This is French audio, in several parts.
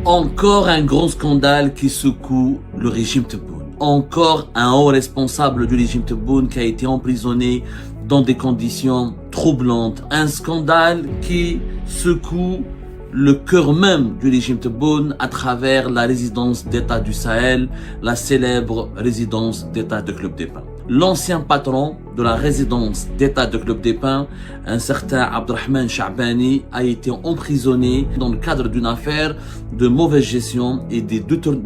Encore un grand scandale qui secoue le régime Tebboune. Encore un haut responsable du régime Tebboune qui a été emprisonné dans des conditions troublantes. Un scandale qui secoue le cœur même du régime Tebboune à travers la résidence d'État du Sahel, la célèbre résidence d'État de Club des Pins. L'ancien patron de la résidence d'État de Club des Pins, un certain Abdelrahman Chabani, a été emprisonné dans le cadre d'une affaire de mauvaise gestion et de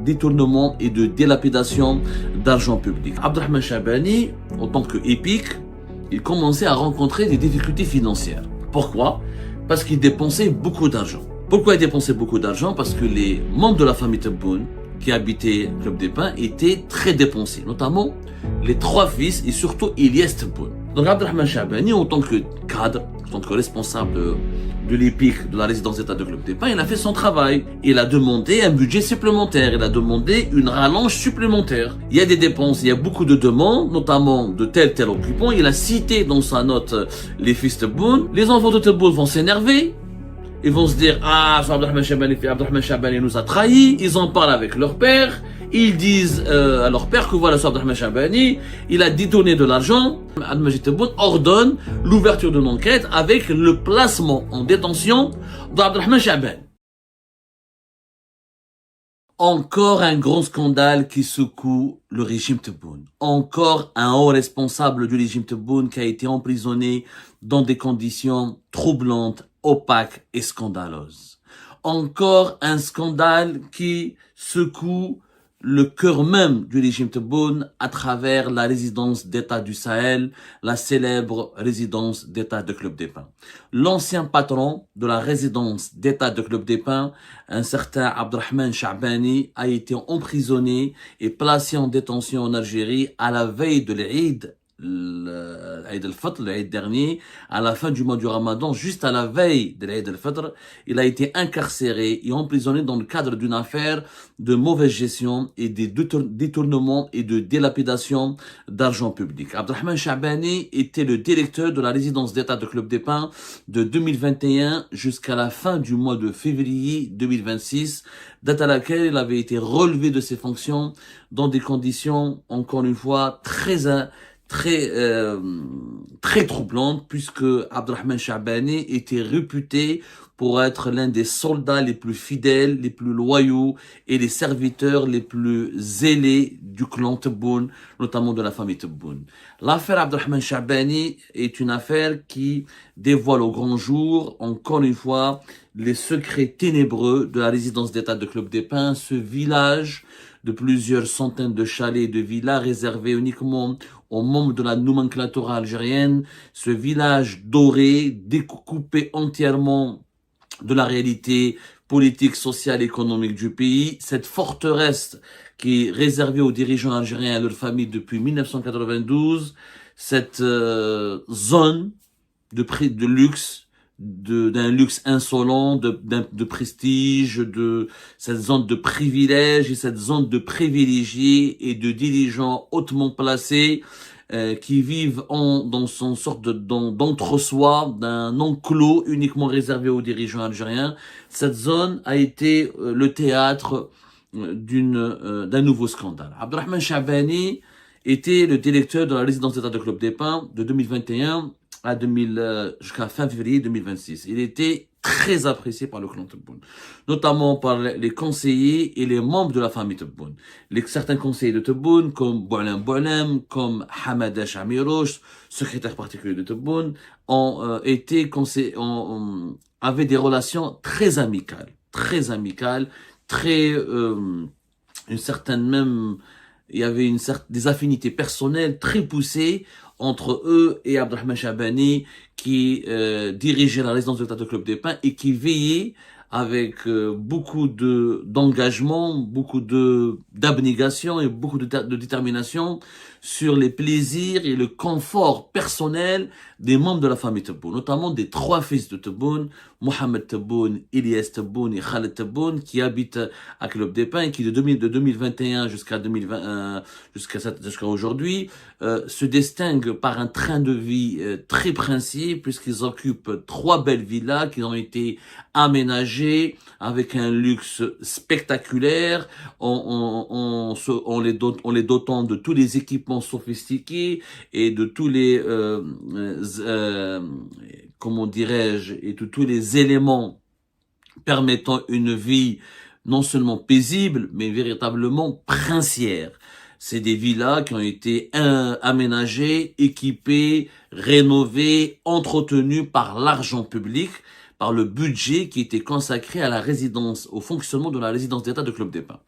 détournement et de dilapidation d'argent public. Abdelrahman Chabani, en tant qu'épique, il commençait à rencontrer des difficultés financières. Pourquoi? Parce qu'il dépensait beaucoup d'argent. Pourquoi il dépensait beaucoup d'argent? Parce que les membres de la famille Tebboune qui habitaient Club des Pins étaient très dépensés, notamment les trois fils et surtout Ilyes Tebboune. Donc Abdelrahman Chabani, en tant que cadre, en tant que responsable de l'EPIC de la résidence d'État de Club des Pins, il a fait son travail. Il a demandé un budget supplémentaire, il a demandé une rallonge supplémentaire. Il y a des dépenses, il y a beaucoup de demandes, notamment de tel occupant. Il a cité dans sa note les fils Tebboune. Les enfants de Tebboune vont s'énerver. Ils vont se dire, Abdelrahman Chabani nous a trahis. Ils en parlent avec leur père. Ils disent à leur père que voilà, Abdelrahman Chabani, il a détourné de l'argent. Al-Majid Tebboune ordonne l'ouverture d'une enquête avec le placement en détention d'Abdelrahman Chabani. Encore un grand scandale qui secoue le régime Tebboune. Encore un haut responsable du régime Tebboune qui a été emprisonné dans des conditions troublantes, opaques et scandaleuses. Encore un scandale qui secoue le cœur même du régime Tebboune à travers la résidence d'État du Sahel, la célèbre résidence d'État de Club des Pins. L'ancien patron de la résidence d'État de Club des Pins, un certain Abdelrahman Chabani, a été emprisonné et placé en détention en Algérie à la veille de l'Eid, l'Eid al-Fitr, l'Eid dernier, à la fin du mois du Ramadan, juste à la veille de l'Eid al-Fitr, il a été incarcéré et emprisonné dans le cadre d'une affaire de mauvaise gestion et de détournement et de dilapidation d'argent public. Abdelrahman Chabani était le directeur de la résidence d'État de Club des Pins de 2021 jusqu'à la fin du mois de février 2026, date à laquelle il avait été relevé de ses fonctions dans des conditions, encore une fois, très troublante, puisque Abdelrahman Chabani était réputé pour être l'un des soldats les plus fidèles, les plus loyaux et les serviteurs les plus zélés du clan Tebboune, notamment de la famille Tebboune. L'affaire Abdelrahman Chabani est une affaire qui dévoile au grand jour, encore une fois, les secrets ténébreux de la résidence d'État de Club des Pins, ce village de plusieurs centaines de chalets et de villas réservés uniquement aux membres de la nomenclature algérienne, ce village doré, découpé entièrement de la réalité politique, sociale, économique du pays, cette forteresse qui est réservée aux dirigeants algériens et à leurs familles depuis 1992, cette zone de luxe, d'un luxe insolent, de prestige, de cette zone de privilège et cette zone de privilégiés et de dirigeants hautement placés qui vivent dans son sorte d'entre-soi, d'un enclos uniquement réservé aux dirigeants algériens. Cette zone a été le théâtre d'un nouveau scandale. Abdelrahman Chabani était le directeur de la résidence d'État de Club des Pins de 2021 jusqu'à fin février 2026. Il était très apprécié par le clan Tebboune, notamment par les conseillers et les membres de la famille Tebboune. Certains conseillers de Tebboune, comme Boualem, comme Hamada Chamirouche, secrétaire particulier de Tebboune, avaient des relations très amicales, il y avait des affinités personnelles très poussées entre eux et Abdelrahman Chabani qui dirigeait la résidence de l'État de Club des Pins et qui veillait avec beaucoup d'engagement, beaucoup d'abnégation et beaucoup de détermination sur les plaisirs et le confort personnel des membres de la famille Tebboune, notamment des trois fils de Tebboune, Mohamed Tebboune, Ilyes Tebboune et Khaled Tebboune, qui habitent à Club des Pins et qui de 2021 jusqu'à aujourd'hui se distinguent par un train de vie très princier, puisqu'ils occupent trois belles villas qui ont été aménagées aménagés avec un luxe spectaculaire, en les dotant de tous les équipements sophistiqués et de tous les, comment dirais-je, et de tous les éléments permettant une vie non seulement paisible, mais véritablement princière. C'est des villas qui ont été aménagées, équipées, rénovées, entretenues par l'argent public, par le budget qui était consacré à la résidence, au fonctionnement de la résidence d'État de Club des Pins.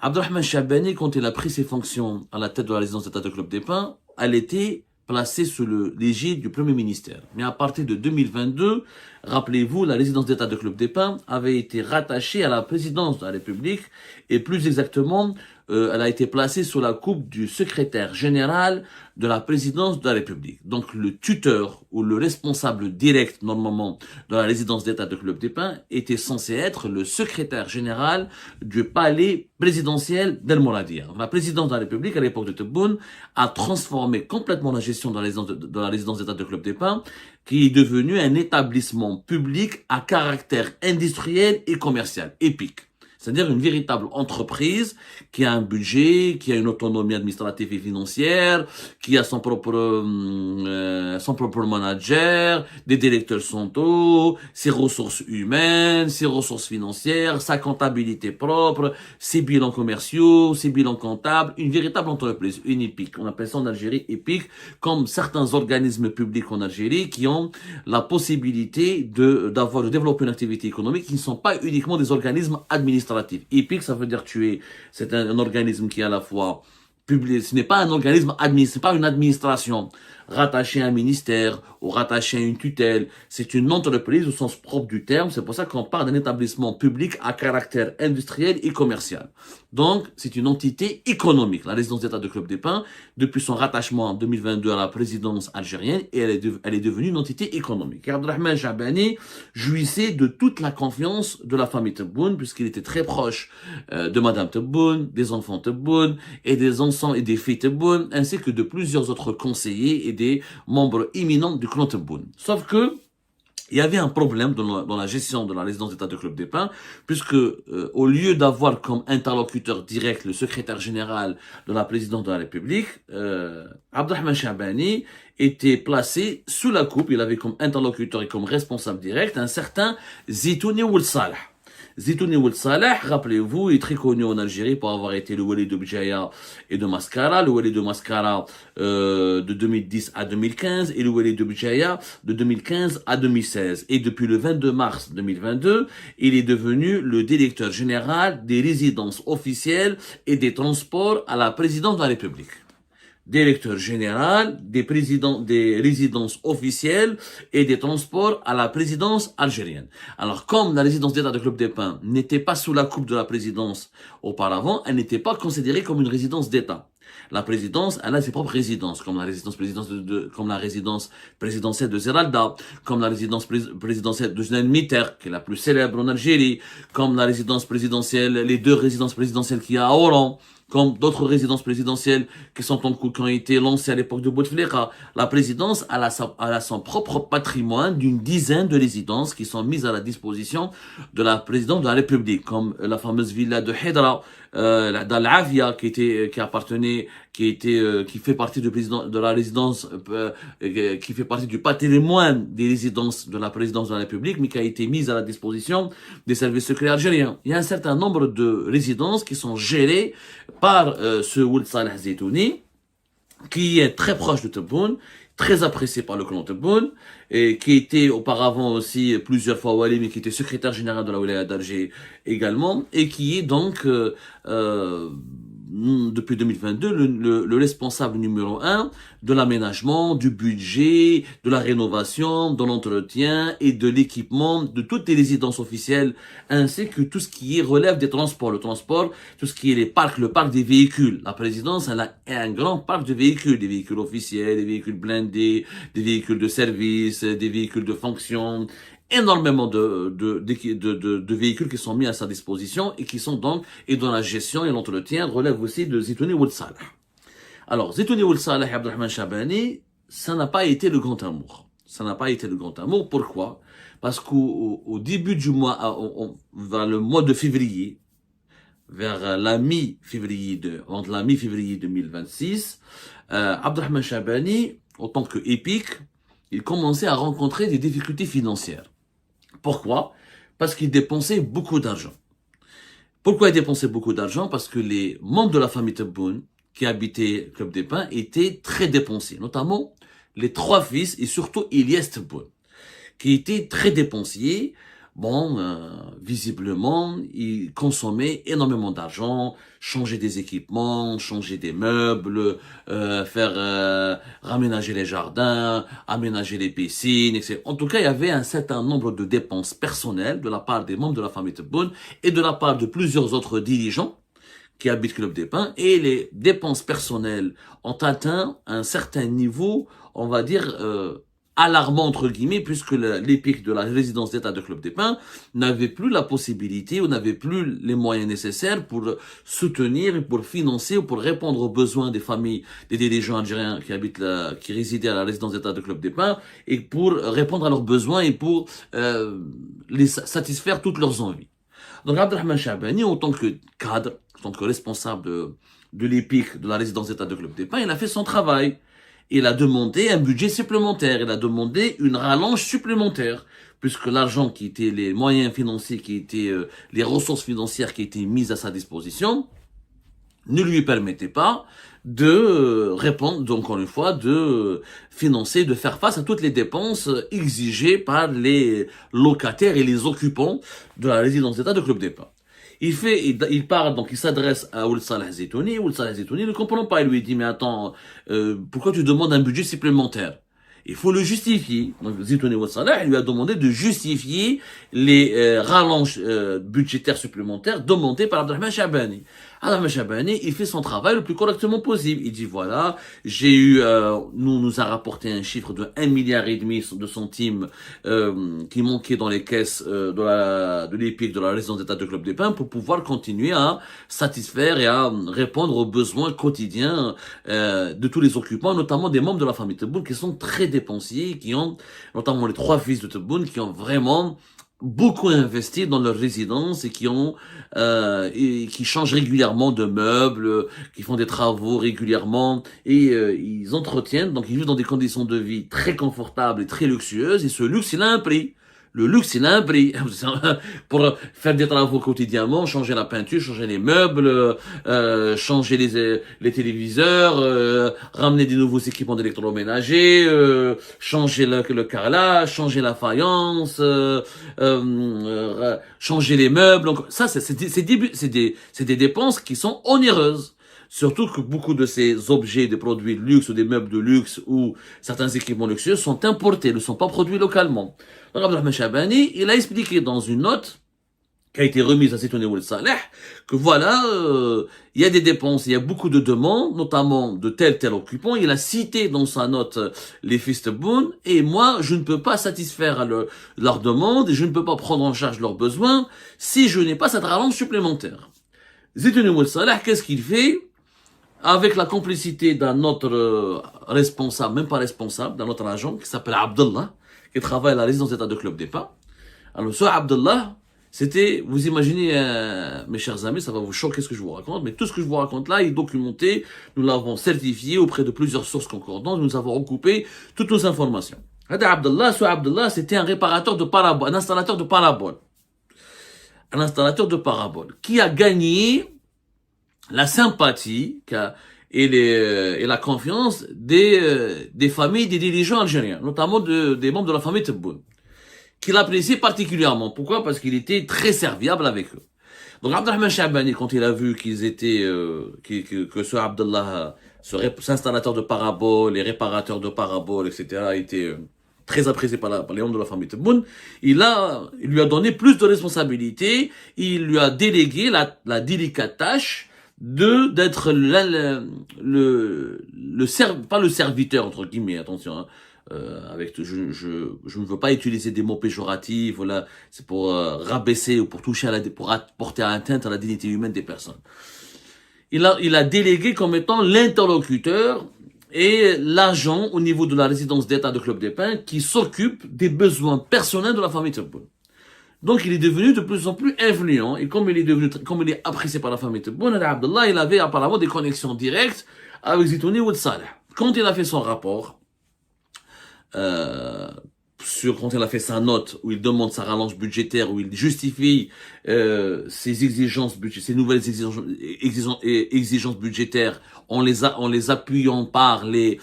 Abdelrahman Chabani, quand il a pris ses fonctions à la tête de la résidence d'État de Club des Pins, elle était placée sous l'égide du Premier ministère. Mais à partir de 2022, rappelez-vous, la résidence d'État de Club des Pins avait été rattachée à la présidence de la République et plus exactement, elle a été placée sous la coupe du secrétaire général de la présidence de la République. Donc le tuteur ou le responsable direct normalement de la résidence d'État de Club des Pins était censé être le secrétaire général du palais présidentiel d'El Mouradia. La présidence de la République à l'époque de Tebboune a transformé complètement la gestion de la résidence d'État de Club des Pins, qui est devenu un établissement public à caractère industriel et commercial, épique. C'est-à-dire une véritable entreprise qui a un budget, qui a une autonomie administrative et financière, qui a son propre manager, des directeurs centraux, ses ressources humaines, ses ressources financières, sa comptabilité propre, ses bilans commerciaux, ses bilans comptables, une véritable entreprise, une EPIC. On appelle ça en Algérie EPIC, comme certains organismes publics en Algérie qui ont la possibilité de développer une activité économique qui ne sont pas uniquement des organismes administratifs. EPIC, ça veut dire c'est un organisme qui est à la fois public, ce n'est pas un organisme c'est pas une administration rattachée à un ministère ou rattachée à une tutelle, c'est une entreprise au sens propre du terme, c'est pour ça qu'on parle d'un établissement public à caractère industriel et commercial. Donc, c'est une entité économique, la résidence d'État de Club des Pins, depuis son rattachement en 2022 à la présidence algérienne, et elle est devenue une entité économique. Et Abdelrahman Chabani jouissait de toute la confiance de la famille Tebboune, puisqu'il était très proche de Madame Tebboune, des enfants Tebboune, et des enfants et des filles Tebboune, ainsi que de plusieurs autres conseillers et des membres éminents du clan Tebboune. Sauf que, il y avait un problème dans la gestion de la résidence d'État de Club des Pins, puisque au lieu d'avoir comme interlocuteur direct le secrétaire général de la présidence de la République, Abdelrahman Chabani était placé sous la coupe, il avait comme interlocuteur et comme responsable direct un certain Zitouni Ould Salah. Zitouni Ould Salah, rappelez-vous, est très connu en Algérie pour avoir été le wali de Bjaya et de Mascara, le wali de Mascara de 2010 à 2015 et le wali de Bjaya de 2015 à 2016. Et depuis le 22 mars 2022, il est devenu le directeur général des résidences officielles et des transports à la présidence de la République. Directeur général des résidences officielles et des transports à la présidence algérienne. Alors, comme la résidence d'État de Club des Pins n'était pas sous la coupe de la présidence auparavant, elle n'était pas considérée comme une résidence d'État. La présidence, elle a ses propres résidences, comme la résidence présidentielle de Zeralda, comme la résidence présidentielle de Jeanne Mitter, qui est la plus célèbre en Algérie, comme la résidence présidentielle, les deux résidences présidentielles qu'il y a à Oran, comme d'autres résidences présidentielles qui ont été lancées à l'époque de Bouteflika. La présidence, elle a son propre patrimoine d'une dizaine de résidences qui sont mises à la disposition de la présidence de la République, comme la fameuse villa de Hidra, d'Al-Avia, qui fait partie de la résidence, qui fait partie du patrimoine des résidences de la présidence de la République, mais qui a été mise à la disposition des services secrets algériens. Il y a un certain nombre de résidences qui sont gérées par ce Ould Salah Zitouni, qui est très proche de Tebboune, très apprécié par le clan Tebboune, et qui était auparavant aussi plusieurs fois wali, mais qui était secrétaire général de la wilaya d'Alger également, et qui est donc depuis 2022 le responsable numéro 1 de l'aménagement, du budget, de la rénovation, de l'entretien et de l'équipement de toutes les résidences officielles, ainsi que tout ce qui relève des transports. Le transport, tout ce qui est le parc des véhicules. La présidence, elle a un grand parc de véhicules, des véhicules officiels, des véhicules blindés, des véhicules de service, des véhicules de fonction, énormément de véhicules qui sont mis à sa disposition et qui sont donc, et dont la gestion et l'entretien relèvent aussi de Zitouni Ould Salah. Alors, Zitouni Ould Salah et Abdelrahman Chabani, ça n'a pas été le grand amour. Ça n'a pas été le grand amour. Pourquoi? Parce qu'au début du mois, vers le mois de février, vers entre la mi-février 2026, Abdelrahman Chabani, en tant que épique, il commençait à rencontrer des difficultés financières. Pourquoi? Parce qu'il dépensait beaucoup d'argent. Pourquoi il dépensait beaucoup d'argent? Parce que les membres de la famille Tebboune, qui habitaient Club des Pins, étaient très dépensiers, notamment les 3 fils et surtout Ilyes Tebboune, qui était très dépensier. Bon, visiblement, il consommait énormément d'argent, changer des équipements, changer des meubles, raménager les jardins, aménager les piscines, etc. En tout cas, il y avait un certain nombre de dépenses personnelles de la part des membres de la famille Tebboune et de la part de plusieurs autres dirigeants qui habitent Club des Pins, et les dépenses personnelles ont atteint un certain niveau, on va dire, alarmant entre guillemets, puisque l'épique de la résidence d'État de Club des Pins n'avait plus la possibilité ou n'avait plus les moyens nécessaires pour soutenir, pour financer ou pour répondre aux besoins des familles des dirigeants algériens qui résidaient à la résidence d'État de Club des Pins, et pour répondre à leurs besoins et pour les satisfaire toutes leurs envies. Donc Abdelrahman Chabani, en tant que cadre, en tant que responsable de l'épique de la résidence d'État de Club des Pins, il a fait son travail. Il a demandé un budget supplémentaire, il a demandé une rallonge supplémentaire, puisque l'argent qui était, les moyens financiers qui étaient, les ressources financières qui étaient mises à sa disposition, ne lui permettaient pas de répondre, donc encore une fois, de financer, de faire face à toutes les dépenses exigées par les locataires et les occupants de la résidence d'État de Club des Pins. Il part, donc il s'adresse à Ould Salah Zeitouni. Ould Salah Zeitouni ne comprend pas. Il lui dit, mais attends, pourquoi tu demandes un budget supplémentaire? Il faut le justifier. Donc Zeitouni Ould Salah lui a demandé de justifier les rallonges budgétaires supplémentaires demandées par Abdelrahman Chabani. Abdelrahman Chabani, il fait son travail le plus correctement possible. Il dit, voilà, nous a rapporté un chiffre de 1,5 milliard de centimes qui manquait dans les caisses de l'épique de la résidence d'État de Club des Pins pour pouvoir continuer à satisfaire et à répondre aux besoins quotidiens de tous les occupants, notamment des membres de la famille Tebboune qui sont très dépensiers, qui ont, notamment les 3 fils de Tebboune, qui ont vraiment beaucoup investi dans leur résidence et qui changent régulièrement de meubles, qui font des travaux régulièrement, et ils entretiennent, donc ils vivent dans des conditions de vie très confortables et très luxueuses, et ce luxe il a un prix. Le luxe, il a un prix. Pour faire des travaux quotidiennement, changer la peinture, changer les meubles, changer les téléviseurs, ramener des nouveaux équipements d'électroménager, changer le carrelage, changer la faïence, changer les meubles. Donc ça, c'est des dépenses qui sont onéreuses. Surtout que beaucoup de ces objets, des produits de luxe ou des meubles de luxe ou certains équipements luxueux sont importés, ne sont pas produits localement. Donc Abdelrahman Chabani, il a expliqué dans une note qui a été remise à Zeitouni Ould Salah que voilà, il y a des dépenses, il y a beaucoup de demandes, notamment de tel occupant. Il a cité dans sa note les fils Tebboune, et moi, je ne peux pas satisfaire leurs demandes et je ne peux pas prendre en charge leurs besoins si je n'ai pas cette rallonge supplémentaire. Zeitouni Ould Salah, qu'est-ce qu'il fait? Avec la complicité d'un autre responsable, même pas responsable, d'un autre agent qui s'appelle Abdullah, qui travaille à la résidence d'État de Club des Pins. Alors ce Abdullah, c'était, vous imaginez, mes chers amis, ça va vous choquer ce que je vous raconte, mais tout ce que je vous raconte là est documenté, nous l'avons certifié auprès de plusieurs sources concordantes, nous avons recoupé toutes nos informations. Ce Abdullah, c'était un réparateur de paraboles, un installateur de paraboles. Un installateur de paraboles, qui a gagné la sympathie et la confiance des familles des dirigeants algériens, notamment des membres de la famille Tebboune, qu'il appréciait particulièrement. Pourquoi? Parce qu'il était très serviable avec eux. Donc Abdelrahman Chabani, quand il a vu qu'ils étaient, que ce Abdullah, ce installateur de paraboles, les réparateurs de paraboles, etc., était très apprécié par les membres de la famille Tebboune, il lui a donné plus de responsabilités, il lui a délégué la délicate tâche d'être pas le serviteur entre guillemets, attention, hein, je ne veux pas utiliser des mots péjoratifs, voilà, c'est pour rabaisser ou pour toucher pour porter atteinte à la dignité humaine des personnes. Il a délégué comme étant l'interlocuteur et l'agent au niveau de la résidence d'État de Club des Pins qui s'occupe des besoins personnels de la famille Tebboune. Donc il est devenu de plus en plus influent et comme il est apprécié par la famille Tebboune, Abdallah, il avait apparemment des connexions directes avec Zitouni Ould Saleh. Quand il a fait son rapport, quand il a fait sa note où il demande sa rallonge budgétaire, où il justifie ses exigences budgétaires, ses nouvelles exigences budgétaires en les appuyant par les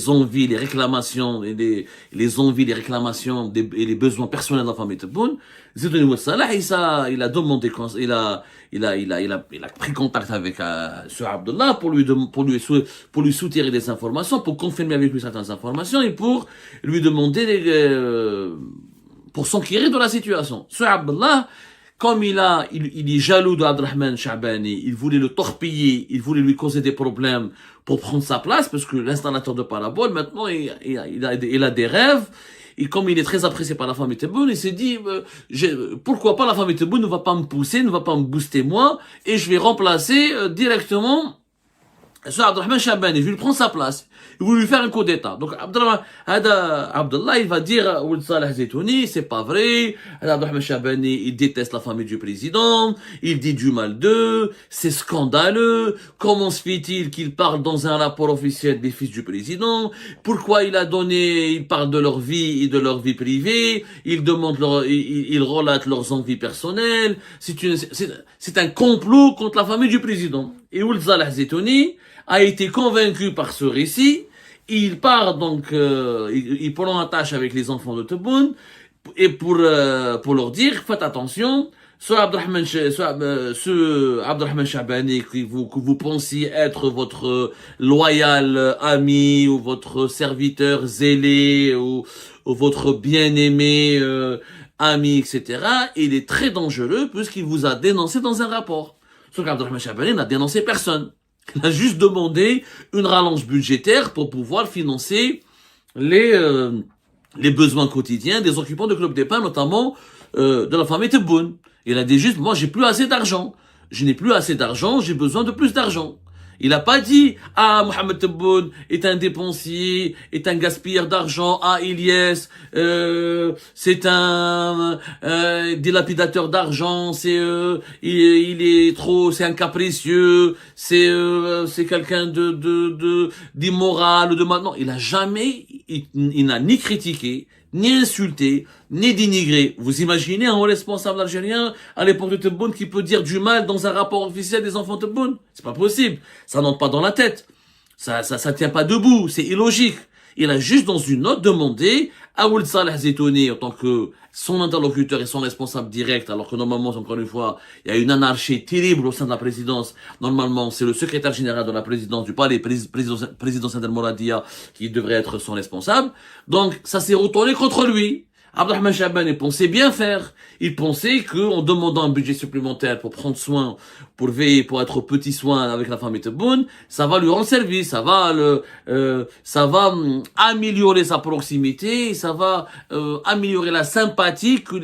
envies, les réclamations et les envies, les réclamations et les besoins personnels de la famille Tebboune. Zitouni Ould Saleh, il a demandé, il a pris contact avec ce Abdallah pour lui soutirer des informations, pour confirmer avec lui certaines informations et pour lui demander pour s'enquérir de la situation. Ce Abdallah, comme il est jaloux de Abdrahman Shabani, il voulait le torpiller, il voulait lui causer des problèmes pour prendre sa place, parce que l'installateur de parabole, maintenant, il a des rêves. Et comme il est très apprécié par la famille Tebboune, il s'est dit, pourquoi pas la famille Tebboune ne va pas me pousser, ne va pas me booster moi, et je vais remplacer directement ce Abdrahman Shabani, je vais lui prendre sa place. Il voulait lui faire un coup d'état. Donc Abdallah, il va dire Ould Saleh Zitouni, c'est pas vrai. Abdrahman Shabani, il déteste la famille du président, il dit du mal d'eux, c'est scandaleux. Comment se fait-il qu'il parle dans un rapport officiel des fils du président? Pourquoi il parle de leur vie et de leur vie privée, il relate leurs envies personnelles. C'est un complot contre la famille du président. Et Ould Saleh Zitouni a été convaincu par ce récit. Il part donc, il prend attache avec les enfants de Tebboune et pour leur dire, faites attention, ce Abdrahman Shabani que vous pensiez être votre loyal ami ou votre serviteur zélé ou votre bien-aimé ami, etc. Il est très dangereux puisqu'il vous a dénoncé dans un rapport. Ce qu'Abdrahman Shabani n'a dénoncé personne. Il a juste demandé une rallonge budgétaire pour pouvoir financer les besoins quotidiens des occupants de Club des Pins, notamment de la famille Tebboune. Il a dit juste, moi j'ai plus assez d'argent. Je n'ai plus assez d'argent, j'ai besoin de plus d'argent. Il n'a pas dit, Mohamed Tebboune est un dépensier, est un gaspilleur d'argent, Ilyes, c'est un dilapidateur d'argent, c'est un capricieux, c'est quelqu'un d'immoral, de maintenant. Il a jamais, il n'a ni critiqué, ni insulté, ni dénigré. Vous imaginez un responsable algérien à l'époque de Tebboune qui peut dire du mal dans un rapport officiel des enfants de Tebboune? C'est pas possible. Ça n'entre pas dans la tête. Ça tient pas debout. C'est illogique. Il a juste dans une note demandé à Ould Saleh Zitouni en tant que son interlocuteur et son responsable direct, alors que normalement, encore une fois, il y a une anarchie terrible au sein de la présidence. Normalement, c'est le secrétaire général de la présidence du palais, président El Mouradia, qui devrait être son responsable. Donc, ça s'est retourné contre lui. Abdrahman Shabani pensait bien faire. Il pensait qu'en demandant un budget supplémentaire pour prendre soin, pour veiller, pour être au petit soin avec la famille Tebboune, ça va lui rendre service, ça va améliorer sa proximité, ça va améliorer la sympathie que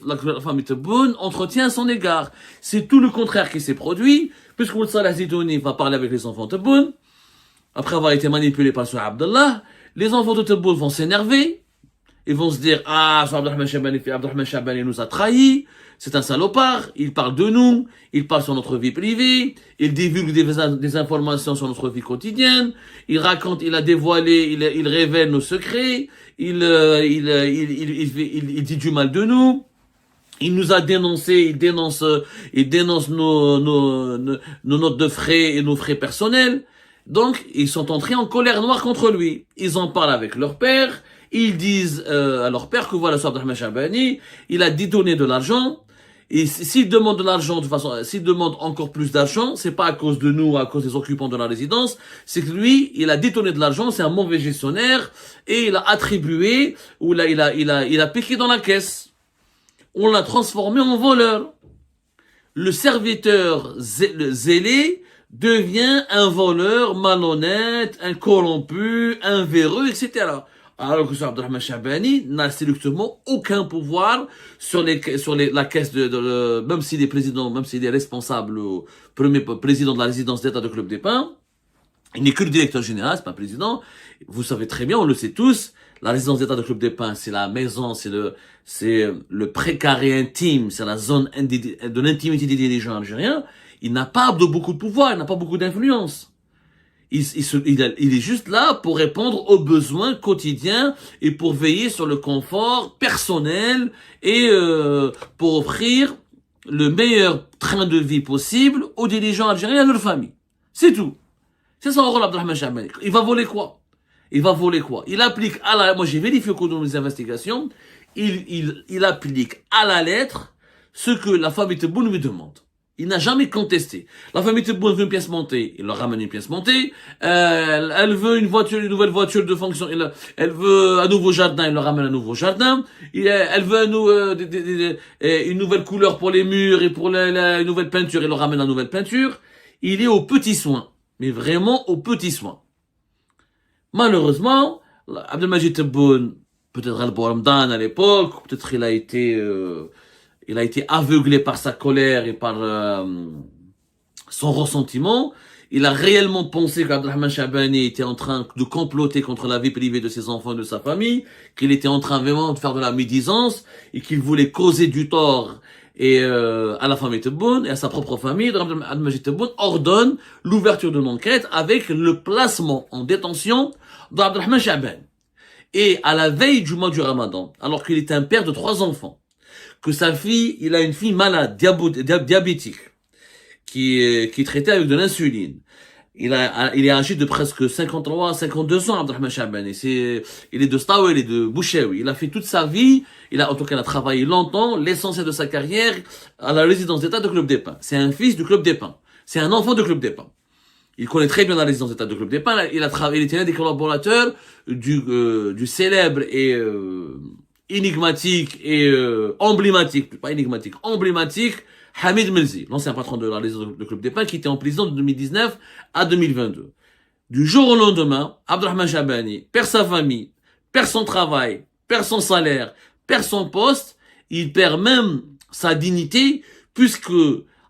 la famille Tebboune entretient à son égard. C'est tout le contraire qui s'est produit, puisque Ould Saleh Zitouni va parler avec les enfants de Tebboune, après avoir été manipulé par ce Abdallah, les enfants de Tebboune vont s'énerver. Ils vont se dire, Abdrahman Shabani nous a trahis, c'est un salopard, il parle de nous, il parle sur notre vie privée, il divulgue des informations sur notre vie quotidienne, il raconte, il a dévoilé, il révèle nos secrets, il dit du mal de nous. Il nous a dénoncé, il dénonce nos notes de frais et nos frais personnels. Donc, ils sont entrés en colère noire contre lui. Ils en parlent avec leur père. Ils disent à leur père que voilà, Abdrahman Shabani, il a détourné de l'argent. Et s'il demande de l'argent, s'il demande encore plus d'argent, c'est pas à cause de nous, à cause des occupants de la résidence, c'est que lui, il a détourné de l'argent, c'est un mauvais gestionnaire, et il a attribué, ou là, il a piqué dans la caisse. On l'a transformé en voleur. Le serviteur zélé devient un voleur malhonnête, un corrompu, un véreux, etc. Alors que Abdrahman Shabani n'a strictement aucun pouvoir sur la caisse même s'il est président, même s'il est responsable, premier président de la résidence d'État de Club des Pins, Il n'est que le directeur général, c'est pas le président. Vous savez très bien, on le sait tous, la résidence d'État de Club des Pins, c'est la maison, c'est le précaré intime, c'est la zone de l'intimité des dirigeants algériens. Il n'a pas de beaucoup de pouvoir, il n'a pas beaucoup d'influence. Il est juste là pour répondre aux besoins quotidiens et pour veiller sur le confort personnel et pour offrir le meilleur train de vie possible aux dirigeants algériens et à leur famille. C'est tout. C'est son rôle, Abdelrahman Chahbani. Il va voler quoi? Il va voler quoi? Il applique à la... Moi, j'ai vérifié au cours de mes investigations. Il applique à la lettre ce que la famille Tebboune lui demande. Il n'a jamais contesté. La famille Tebboune veut une pièce montée, il leur ramène une pièce montée. Elle veut une nouvelle voiture de fonction. Elle veut un nouveau jardin, il leur ramène un nouveau jardin. Elle veut une nouvelle couleur pour les murs et pour une nouvelle peinture, il leur ramène une nouvelle peinture. Il est aux petits soins, mais vraiment aux petits soins. Malheureusement, Abdelmajid Tebboune, peut-être Al-Bouhamdan à l'époque, peut-être il a été aveuglé par sa colère et par son ressentiment. Il a réellement pensé qu'Abdelrahman Chahbani était en train de comploter contre la vie privée de ses enfants et de sa famille, qu'il était en train vraiment de faire de la médisance et qu'il voulait causer du tort à la famille Tebboune et à sa propre famille. Abdelmajid Tebboune ordonne l'ouverture d'une enquête avec le placement en détention d'Abdelrahman Chahbani. Et à la veille du mois du Ramadan, alors qu'il est un père de 3 enfants, que sa fille, il a une fille malade, diabétique, qui est traitée avec de l'insuline. Il est âgé de presque 53 à 52 ans, Abdelrahman Chahbani. Il est de Stawa, il est de Bouchewi. Il a fait toute sa vie, en tout cas, il a travaillé longtemps, l'essentiel de sa carrière, à la résidence d'État de Club des Pins. C'est un fils du Club des Pins. C'est un enfant de Club des Pins. Il connaît très bien la résidence d'État de Club des Pins. Il était l'un des collaborateurs du célèbre et, énigmatique et emblématique, pas énigmatique, emblématique, Hamid Melzi, l'ancien patron de la résidence de Club des Pins, qui était en prison de 2019 à 2022. Du jour au lendemain, Abdelrahman Chahbani perd sa famille, perd son travail, perd son salaire, perd son poste, il perd même sa dignité, puisque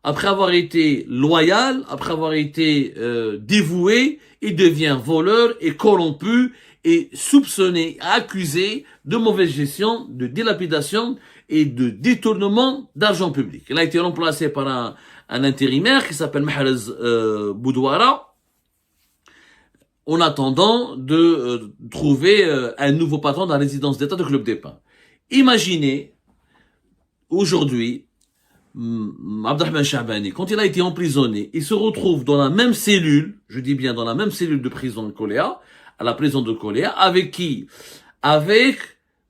après avoir été loyal, après avoir été dévoué, il devient voleur et corrompu et soupçonné, accusé de mauvaise gestion, de dilapidation et de détournement d'argent public. Il a été remplacé par un intérimaire qui s'appelle Mahrez Boudouara, en attendant de trouver un nouveau patron de la résidence d'État de Club des Pins. Imaginez, aujourd'hui, Abdelrahman Chahbani, quand il a été emprisonné, il se retrouve dans la même cellule, je dis bien dans la même cellule de prison de Koléa, à la prison de Koléa, avec qui? Avec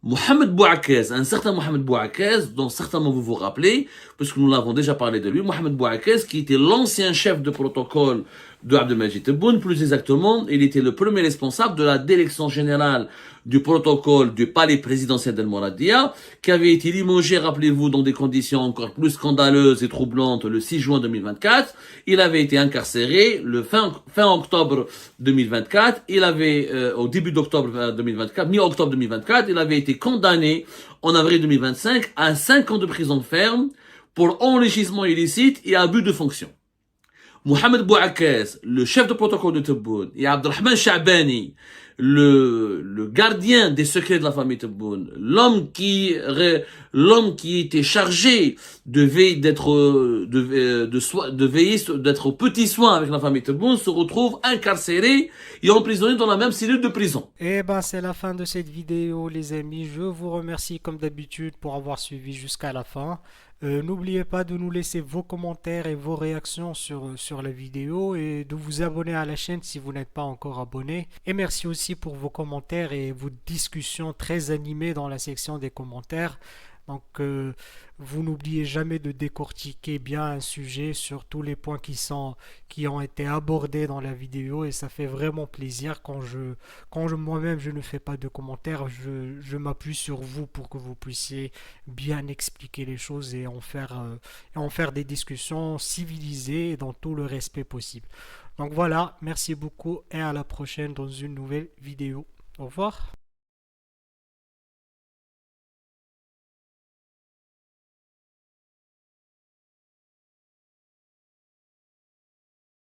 Mohamed Bouakez, un certain Mohamed Bouakez, dont certainement vous vous rappelez, puisque nous l'avons déjà parlé de lui, Mohamed Bouakez, qui était l'ancien chef de protocole de Abdelmajid Tebboune, plus exactement, il était le premier responsable de la direction générale du protocole du palais présidentiel d'El Mouradia, qui avait été limogé, rappelez-vous, dans des conditions encore plus scandaleuses et troublantes le 6 juin 2024. Il avait été incarcéré le fin octobre 2024. Il avait, au début d'octobre 2024, mi-octobre 2024, il avait été condamné en avril 2025 à 5 ans de prison ferme pour enrichissement illicite et abus de fonction. Mohamed Bouakez, le chef de protocole de Tebboune, et Abdelrahman Chahbani, le gardien des secrets de la famille Tebboune, l'homme qui était chargé de veiller, d'être aux petits soins avec la famille Tebboune, se retrouve incarcéré et emprisonné dans la même cellule de prison. Et ben c'est la fin de cette vidéo les amis, je vous remercie comme d'habitude pour avoir suivi jusqu'à la fin. N'oubliez pas de nous laisser vos commentaires et vos réactions sur la vidéo et de vous abonner à la chaîne si vous n'êtes pas encore abonné. Et merci aussi pour vos commentaires et vos discussions très animées dans la section des commentaires. Donc vous n'oubliez jamais de décortiquer bien un sujet sur tous les points qui ont été abordés dans la vidéo et ça fait vraiment plaisir quand moi-même je ne fais pas de commentaires, je m'appuie sur vous pour que vous puissiez bien expliquer les choses et en faire des discussions civilisées et dans tout le respect possible. Donc voilà, merci beaucoup et à la prochaine dans une nouvelle vidéo. Au revoir.